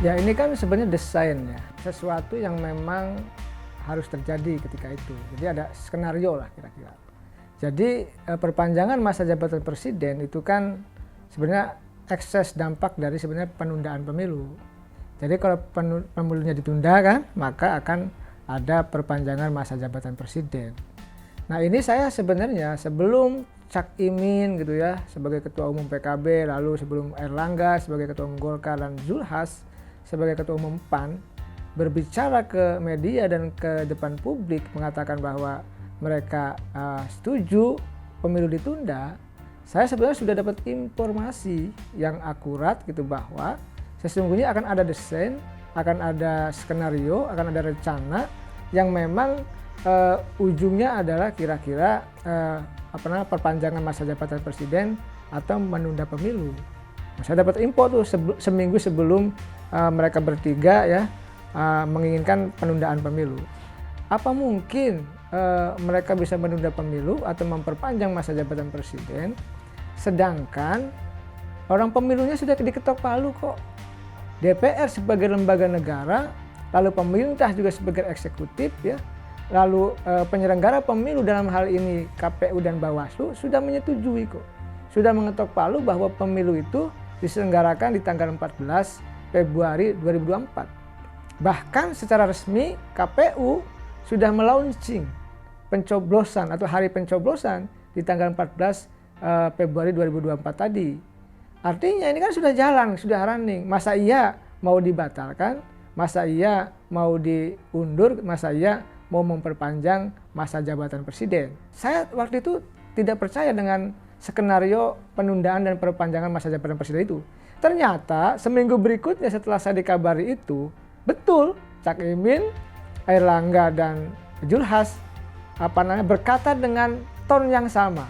Ya ini kan sebenarnya desain ya, sesuatu yang memang harus terjadi ketika itu. Jadi ada skenario lah kira-kira. Jadi perpanjangan masa jabatan presiden itu kan sebenarnya ekses dampak dari sebenarnya penundaan pemilu. Jadi kalau pemilunya ditunda kan, maka akan ada perpanjangan masa jabatan presiden. Nah ini saya sebenarnya sebelum Cak Imin gitu ya sebagai ketua umum PKB, lalu sebelum Erlangga sebagai ketua umum Golkar dan Zulhas sebagai ketua umum PAN berbicara ke media dan ke depan publik mengatakan bahwa mereka setuju pemilu ditunda, saya sebenarnya sudah dapat informasi yang akurat gitu bahwa sesungguhnya akan ada desain, akan ada skenario, akan ada rencana yang memang ujungnya adalah kira-kira perpanjangan masa jabatan presiden atau menunda pemilu. Saya dapat info tuh seminggu sebelum mereka bertiga ya menginginkan penundaan pemilu. Apa mungkin mereka bisa menunda pemilu atau memperpanjang masa jabatan presiden, sedangkan orang pemilunya sudah diketok palu kok. DPR sebagai lembaga negara, lalu pemerintah juga sebagai eksekutif ya, lalu penyelenggara pemilu dalam hal ini KPU dan Bawaslu sudah menyetujui kok, sudah mengetok palu bahwa pemilu itu diselenggarakan di tanggal 14 Februari 2024. Bahkan secara resmi KPU sudah melaunching pencoblosan atau hari pencoblosan di tanggal 14 Februari 2024 tadi. Artinya ini kan sudah jalan, sudah running. Masa iya mau dibatalkan, masa iya mau diundur, masa iya mau memperpanjang masa jabatan presiden. Saya waktu itu tidak percaya dengan skenario penundaan dan perpanjangan masa jabatan presiden itu. Ternyata seminggu berikutnya setelah saya dikabari itu, betul Cak Imin, Erlangga dan Zulhas berkata dengan tone yang sama,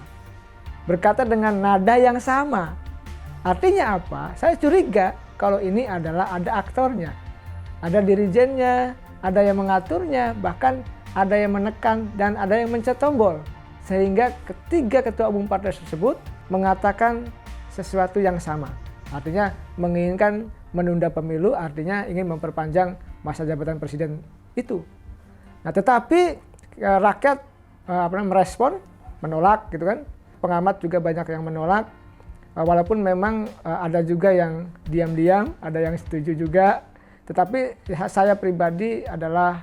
berkata dengan nada yang sama. Artinya apa? Saya curiga kalau ini adalah ada aktornya, ada dirijennya, ada yang mengaturnya, bahkan ada yang menekan dan ada yang mencet tombol. Sehingga ketiga ketua umum partai tersebut mengatakan sesuatu yang sama. Artinya menginginkan menunda pemilu, artinya ingin memperpanjang masa jabatan presiden itu. Nah tetapi rakyat merespon, menolak gitu kan. Pengamat juga banyak yang menolak. Walaupun memang ada juga yang diam-diam, ada yang setuju juga. Tetapi saya pribadi adalah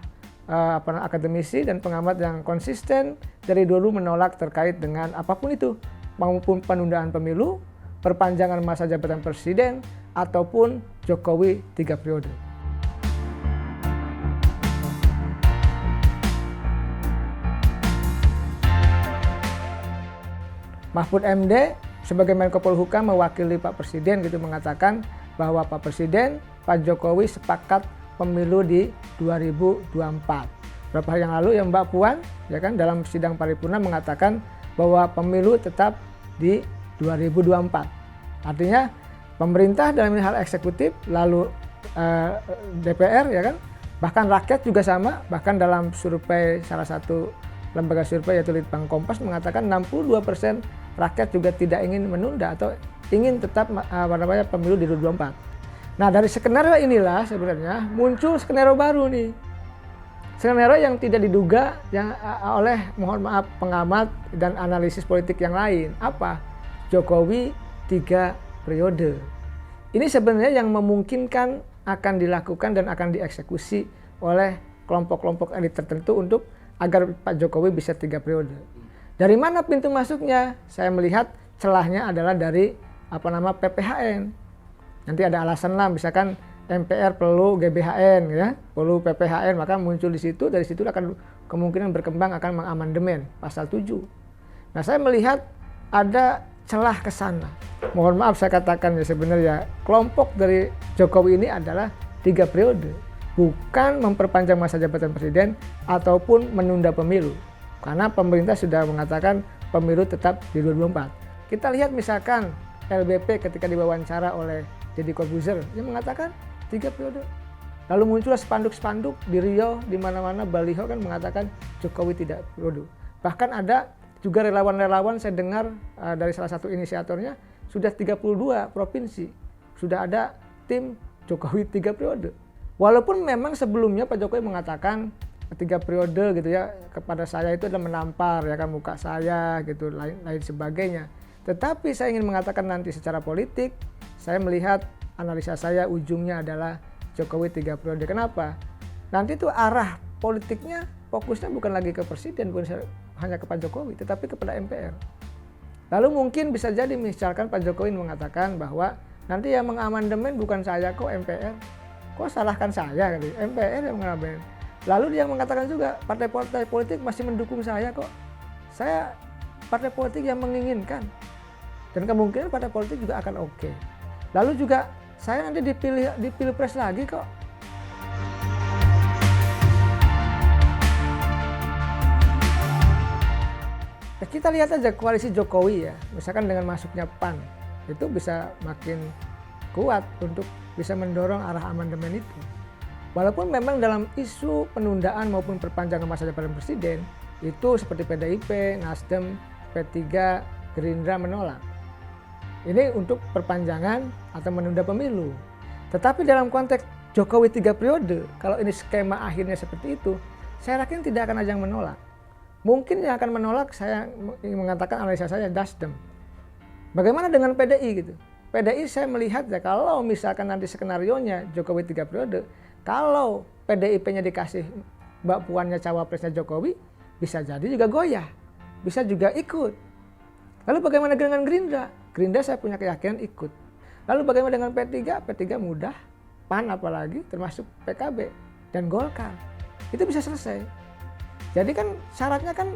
akademisi dan pengamat yang konsisten dari dulu menolak terkait dengan apapun itu, maupun penundaan pemilu, perpanjangan masa jabatan presiden, ataupun Jokowi 3 periode. Mahfud MD sebagai Menko Polhukam mewakili Pak Presiden gitu mengatakan bahwa Pak Presiden, Pak Jokowi sepakat pemilu di 2024. Beberapa hari yang lalu ya Mbak Puan ya kan dalam sidang paripurna mengatakan bahwa pemilu tetap di 2024. Artinya pemerintah dalam hal eksekutif, lalu DPR ya kan, bahkan rakyat juga sama, bahkan dalam survei salah satu lembaga survei yaitu Litbang Kompas mengatakan 62% rakyat juga tidak ingin menunda atau ingin tetap pemilu di 2024. Nah dari skenario inilah sebenarnya muncul skenario baru nih. Skenario yang tidak diduga yang oleh mohon maaf pengamat dan analisis politik yang lain. Apa? Jokowi 3 periode. Ini sebenarnya yang memungkinkan akan dilakukan dan akan dieksekusi oleh kelompok-kelompok elit tertentu untuk agar Pak Jokowi bisa 3 periode. Dari mana pintu masuknya? Saya melihat celahnya adalah dari PPHN. Nanti ada alasan lah, misalkan MPR perlu GBHN, ya, perlu PPHN, maka muncul di situ, dari situ akan kemungkinan berkembang akan mengamandemen pasal 7. Nah, saya melihat ada celah ke sana. Mohon maaf saya katakan ya, sebenarnya kelompok dari Jokowi ini adalah 3 periode, bukan memperpanjang masa jabatan presiden ataupun menunda pemilu. Karena pemerintah sudah mengatakan pemilu tetap di 2024. Kita lihat misalkan LBP ketika diwawancara oleh Deddy Corbuzier, dia mengatakan 3 periode. Lalu muncullah spanduk-spanduk di Riau, di mana-mana baliho kan mengatakan Jokowi tidak periode. Bahkan ada juga relawan-relawan, saya dengar dari salah satu inisiatornya, sudah 32 provinsi, sudah ada tim Jokowi 3 periode. Walaupun memang sebelumnya Pak Jokowi mengatakan 3 periode gitu ya, kepada saya itu adalah menampar ya kan muka saya gitu, lain sebagainya. Tetapi saya ingin mengatakan nanti secara politik, saya melihat analisa saya ujungnya adalah Jokowi 3 periode. Kenapa? Nanti itu arah politiknya fokusnya bukan lagi ke presiden, bukan hanya ke Pak Jokowi, tetapi kepada MPR. Lalu mungkin bisa jadi misalkan Pak Jokowi mengatakan bahwa nanti yang mengamandemen bukan saya kok, MPR. Kok salahkan saya? MPR yang mengamandemen. Lalu dia mengatakan juga partai-partai politik masih mendukung saya kok. Saya partai politik yang menginginkan. Dan kemungkinan partai politik juga akan oke. Lalu juga saya nanti dipilih di Pilpres lagi kok. Ya, kita lihat aja koalisi Jokowi ya, misalkan dengan masuknya PAN, itu bisa makin kuat untuk bisa mendorong arah amandemen itu. Walaupun memang dalam isu penundaan maupun perpanjangan masa jabatan presiden, itu seperti PDIP, Nasdem, P3, Gerindra menolak. Ini untuk perpanjangan atau menunda pemilu. Tetapi dalam konteks Jokowi 3 periode, kalau ini skema akhirnya seperti itu, saya yakin tidak akan ada yang menolak. Mungkin yang akan menolak, saya mengatakan analisa saya, Nasdem. Bagaimana dengan PDI gitu? PDI saya melihat ya, kalau misalkan nanti skenarionya Jokowi 3 periode, kalau PDIP-nya dikasih Mbak Puannya cawapresnya Jokowi, bisa jadi juga goyah, bisa juga ikut. Lalu bagaimana dengan Gerindra? Gerindra saya punya keyakinan ikut. Lalu bagaimana dengan P3? P3 mudah, PAN apalagi, termasuk PKB dan Golkar. Itu bisa selesai. Jadi kan syaratnya kan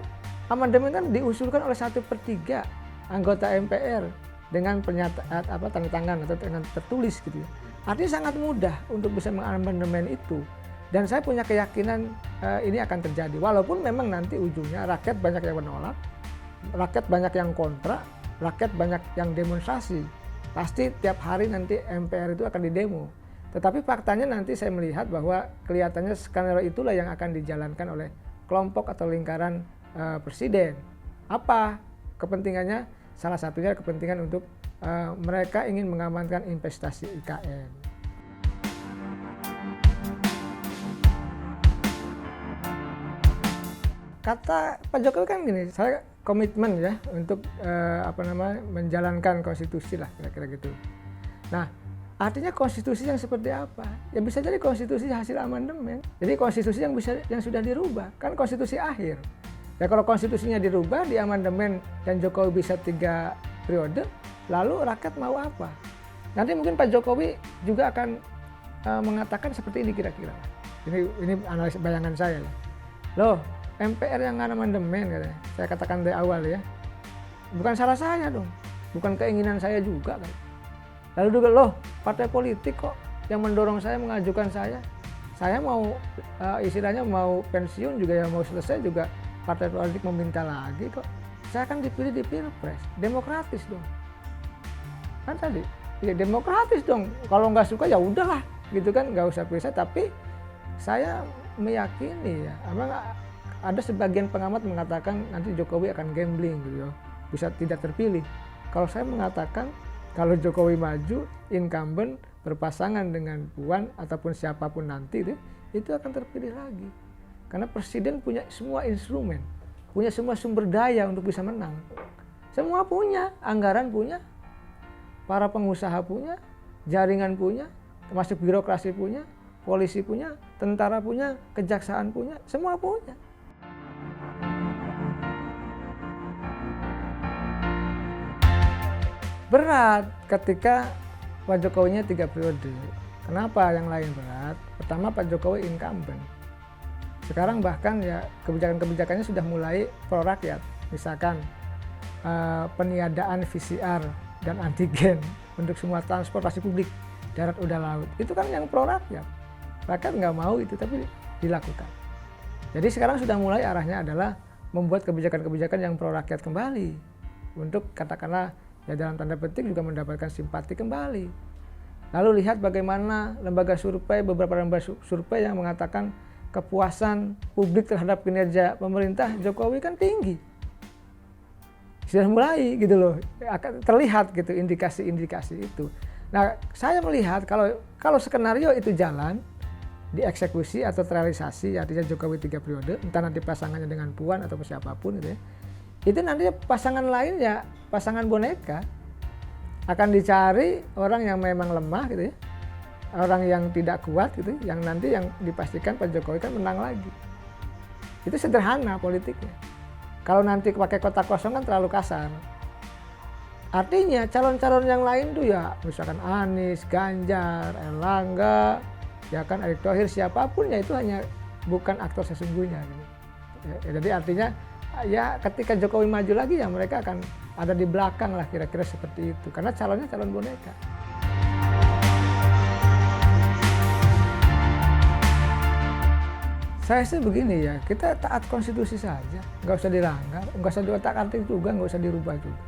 amandemen kan diusulkan oleh 1/3 anggota MPR dengan pernyataan tanda tangan atau dengan tertulis gitu ya. Artinya sangat mudah untuk bisa mengamandemen itu. Dan saya punya keyakinan ini akan terjadi. Walaupun memang nanti ujungnya rakyat banyak yang menolak, rakyat banyak yang kontra, rakyat banyak yang demonstrasi. Pasti tiap hari nanti MPR itu akan didemo. Tetapi faktanya nanti saya melihat bahwa kelihatannya skenario itulah yang akan dijalankan oleh kelompok atau lingkaran presiden. Apa kepentingannya? Salah satunya kepentingan untuk mereka ingin mengamankan investasi IKN. Kata Pak Jokowi kan gini, saya komitmen ya untuk menjalankan konstitusi lah kira-kira gitu. Nah, artinya konstitusi yang seperti apa? Ya bisa jadi konstitusi hasil amandemen. Jadi konstitusi yang sudah dirubah, kan konstitusi akhir. Ya kalau konstitusinya dirubah, di amandemen dan Jokowi bisa 3 periode, lalu rakyat mau apa? Nanti mungkin Pak Jokowi juga akan mengatakan seperti ini kira-kira. Ini analisa bayangan saya. Loh, MPR yang amandemen katanya. Saya katakan dari awal ya. Bukan salah saya dong. Bukan keinginan saya juga kan. Lalu juga loh, partai politik kok yang mendorong saya, mengajukan saya. Saya mau istilahnya mau pensiun juga ya, mau selesai juga partai politik meminta lagi kok. Saya akan dipilih di Pilpres. Demokratis dong. Kan tadi, ya demokratis dong. Kalau nggak suka ya udahlah, gitu kan, nggak usah pilih saya. Tapi saya meyakini ya, emang ada sebagian pengamat mengatakan nanti Jokowi akan gambling gitu ya, bisa tidak terpilih. Kalau saya mengatakan kalau Jokowi maju, incumbent berpasangan dengan Puan ataupun siapapun nanti itu akan terpilih lagi. Karena presiden punya semua instrumen, punya semua sumber daya untuk bisa menang. Semua punya, anggaran punya, para pengusaha punya, jaringan punya, termasuk birokrasi punya, polisi punya, tentara punya, kejaksaan punya, semua punya. Berat ketika Pak Jokowinya 3 periode. Kenapa yang lain berat? Pertama, Pak Jokowi incumbent. Sekarang bahkan ya kebijakan-kebijakannya sudah mulai pro rakyat. Misalkan peniadaan VCR dan antigen untuk semua transportasi publik darat, udara, laut. Itu kan yang pro rakyat. Rakyat nggak mau itu, tapi dilakukan. Jadi sekarang sudah mulai arahnya adalah membuat kebijakan-kebijakan yang pro rakyat kembali. Untuk katakanlah ya dalam tanda petik juga mendapatkan simpati kembali. Lalu lihat bagaimana lembaga survei, beberapa lembaga survei yang mengatakan kepuasan publik terhadap kinerja pemerintah Jokowi kan tinggi. Sudah mulai gitu loh, akan terlihat gitu indikasi-indikasi itu. Nah, saya melihat kalau skenario itu jalan, dieksekusi atau terrealisasi, artinya Jokowi 3 periode, entah nanti pasangannya dengan Puan atau siapapun gitu ya, itu nanti pasangan lain ya pasangan boneka, akan dicari orang yang memang lemah gitu ya, orang yang tidak kuat gitu, yang nanti yang dipastikan Pak Jokowi kan menang lagi. Itu sederhana politiknya. Kalau nanti pakai kotak kosong kan terlalu kasar. Artinya calon-calon yang lain tuh ya misalkan Anies, Ganjar, Erlangga, ya kan Erick Thohir, siapapun ya itu hanya bukan aktor sesungguhnya gitu. Ya, jadi artinya ya ketika Jokowi maju lagi ya mereka akan ada di belakang lah, kira-kira seperti itu. Karena calonnya calon boneka. Saya sih begini ya, kita taat konstitusi saja, nggak usah dilanggar, nggak usah diotak-atik juga, nggak usah dirubah juga.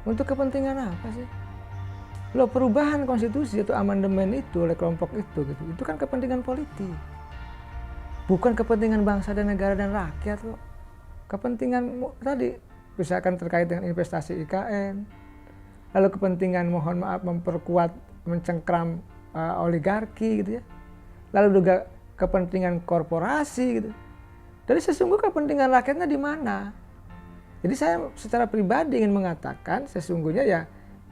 Untuk kepentingan apa sih? Loh, perubahan konstitusi atau amandemen itu oleh kelompok itu kan kepentingan politik. Bukan kepentingan bangsa dan negara dan rakyat kok. Kepentingan tadi, misalkan terkait dengan investasi IKN, lalu kepentingan mohon maaf memperkuat, mencengkram oligarki gitu ya. Lalu juga kepentingan korporasi gitu. Jadi sesungguhnya kepentingan rakyatnya di mana? Jadi saya secara pribadi ingin mengatakan sesungguhnya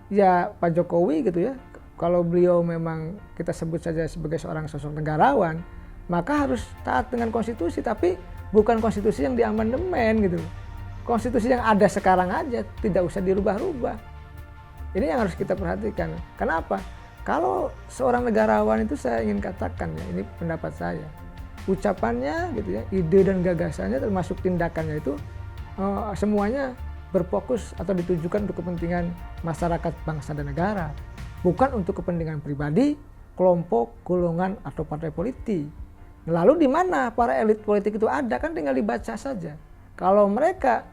ya Pak Jokowi gitu ya. Kalau beliau memang kita sebut saja sebagai seorang sosok negarawan, maka harus taat dengan konstitusi, tapi bukan konstitusi yang diamandemen gitu. Konstitusi yang ada sekarang aja, tidak usah dirubah-rubah. Ini yang harus kita perhatikan. Kenapa? Kalau seorang negarawan itu saya ingin katakan ya, ini pendapat saya, ucapannya gitu ya, ide dan gagasannya termasuk tindakannya itu semuanya berfokus atau ditujukan untuk kepentingan masyarakat, bangsa dan negara, bukan untuk kepentingan pribadi, kelompok, golongan atau partai politik. Lalu di mana para elit politik itu ada, kan tinggal dibaca saja. Kalau mereka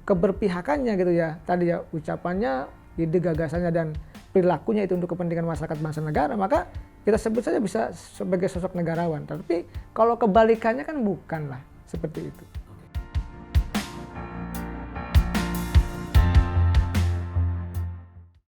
keberpihakannya gitu ya, tadi ya ucapannya, ide gagasannya dan perilakunya itu untuk kepentingan masyarakat, bangsa, negara, maka kita sebut saja bisa sebagai sosok negarawan. Tapi kalau kebalikannya kan bukanlah seperti itu.